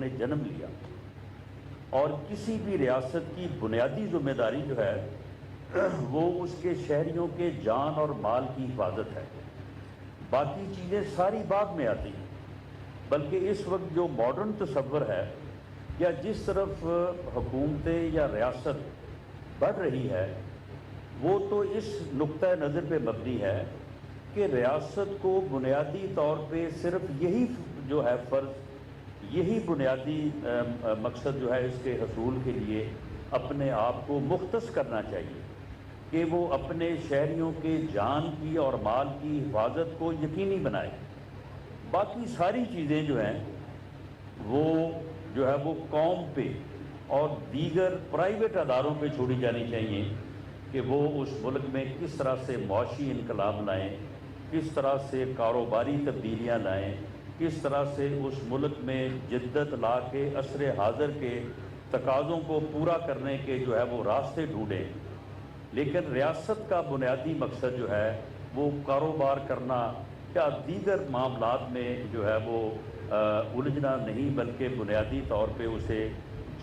نے جنم لیا، اور کسی بھی ریاست کی بنیادی ذمہ داری جو ہے وہ اس کے شہریوں کے جان اور مال کی حفاظت ہے۔ باقی چیزیں ساری بعد میں آتی ہیں، بلکہ اس وقت جو ماڈرن تصور ہے یا جس طرف حکومتیں یا ریاست بڑھ رہی ہے، وہ تو اس نقطہ نظر پہ مبنی ہے کہ ریاست کو بنیادی طور پہ صرف یہی جو ہے فرض، یہی بنیادی مقصد جو ہے اس کے حصول کے لیے اپنے آپ کو مختص کرنا چاہیے کہ وہ اپنے شہریوں کے جان کی اور مال کی حفاظت کو یقینی بنائے۔ باقی ساری چیزیں جو ہیں وہ جو ہے وہ قوم پہ اور دیگر پرائیویٹ اداروں پہ چھوڑی جانی چاہیے کہ وہ اس ملک میں کس طرح سے معاشی انقلاب لائیں، کس طرح سے کاروباری تبدیلیاں لائیں، کس طرح سے اس ملک میں جدت لا کے عصر حاضر کے تقاضوں کو پورا کرنے کے جو ہے وہ راستے ڈھونڈیں۔ لیکن ریاست کا بنیادی مقصد جو ہے وہ کاروبار کرنا یا دیگر معاملات میں جو ہے وہ الجھنا نہیں، بلکہ بنیادی طور پہ اسے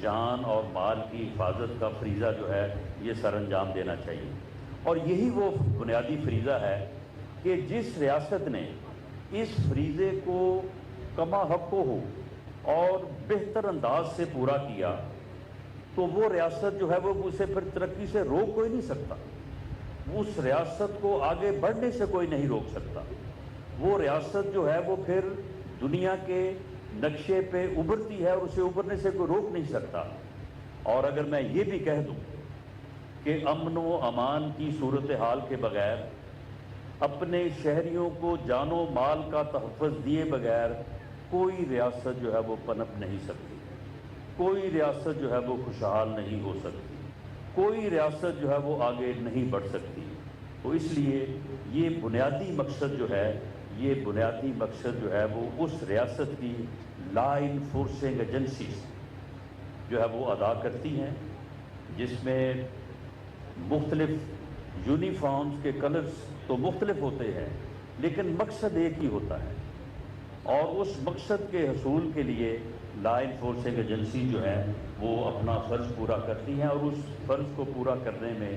جان اور مال کی حفاظت کا فریضہ جو ہے یہ سر انجام دینا چاہیے۔ اور یہی وہ بنیادی فریضہ ہے کہ جس ریاست نے اس فریضے کو کما حق ہو اور بہتر انداز سے پورا کیا تو وہ ریاست جو ہے وہ اسے پھر ترقی سے روک کوئی نہیں سکتا، اس ریاست کو آگے بڑھنے سے کوئی نہیں روک سکتا۔ وہ ریاست جو ہے وہ پھر دنیا کے نقشے پہ ابھرتی ہے اور اسے ابھرنے سے کوئی روک نہیں سکتا۔ اور اگر میں یہ بھی کہہ دوں کہ امن و امان کی صورتحال کے بغیر، اپنے شہریوں کو جان و مال کا تحفظ دیے بغیر کوئی ریاست جو ہے وہ پنپ نہیں سکتی، کوئی ریاست جو ہے وہ خوشحال نہیں ہو سکتی، کوئی ریاست جو ہے وہ آگے نہیں بڑھ سکتی۔ تو اس لیے یہ بنیادی مقصد جو ہے، یہ بنیادی مقصد جو ہے وہ اس ریاست کی لا انفورسنگ ایجنسیز جو ہے وہ ادا کرتی ہیں، جس میں مختلف یونیفارمز کے کلرز تو مختلف ہوتے ہیں لیکن مقصد ایک ہی ہوتا ہے، اور اس مقصد کے حصول کے لیے لا انفورسنگ ایجنسی جو ہے وہ اپنا فرض پورا کرتی ہیں، اور اس فرض کو پورا کرنے میں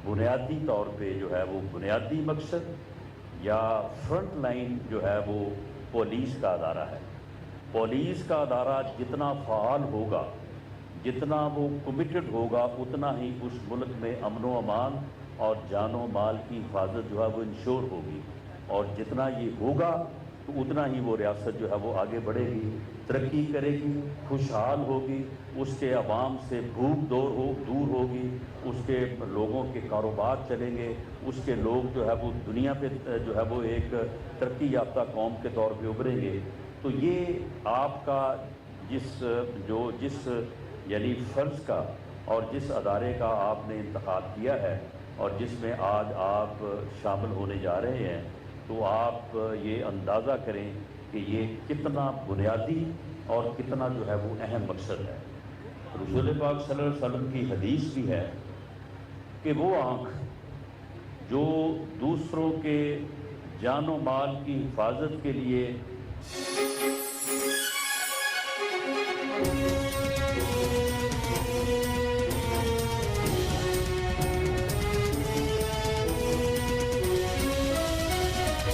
بنیادی طور پہ جو ہے وہ بنیادی مقصد یا فرنٹ لائن جو ہے وہ پولیس کا ادارہ ہے۔ پولیس کا ادارہ جتنا فعال ہوگا، جتنا وہ کمیٹڈ ہوگا، اتنا ہی اس ملک میں امن و امان اور جان و مال کی حفاظت جو ہے وہ انشور ہوگی، اور جتنا یہ ہوگا تو اتنا ہی وہ ریاست جو ہے وہ آگے بڑھے گی، ترقی کرے گی، خوشحال ہوگی، اس کے عوام سے بھوک دور ہوگی، اس کے لوگوں کے کاروبار چلیں گے، اس کے لوگ جو ہے وہ دنیا پہ جو ہے وہ ایک ترقی یافتہ قوم کے طور پہ ابھریں گے۔ تو یہ آپ کا جس یعنی فرض کا اور جس ادارے کا آپ نے انتخاب کیا ہے اور جس میں آج آپ شامل ہونے جا رہے ہیں، تو آپ یہ اندازہ کریں کہ یہ کتنا بنیادی اور کتنا جو ہے وہ اہم مقصد ہے۔ رسول پاک صلی اللہ علیہ وسلم کی حدیث بھی ہے کہ وہ آنکھ جو دوسروں کے جان و مال کی حفاظت کے لیے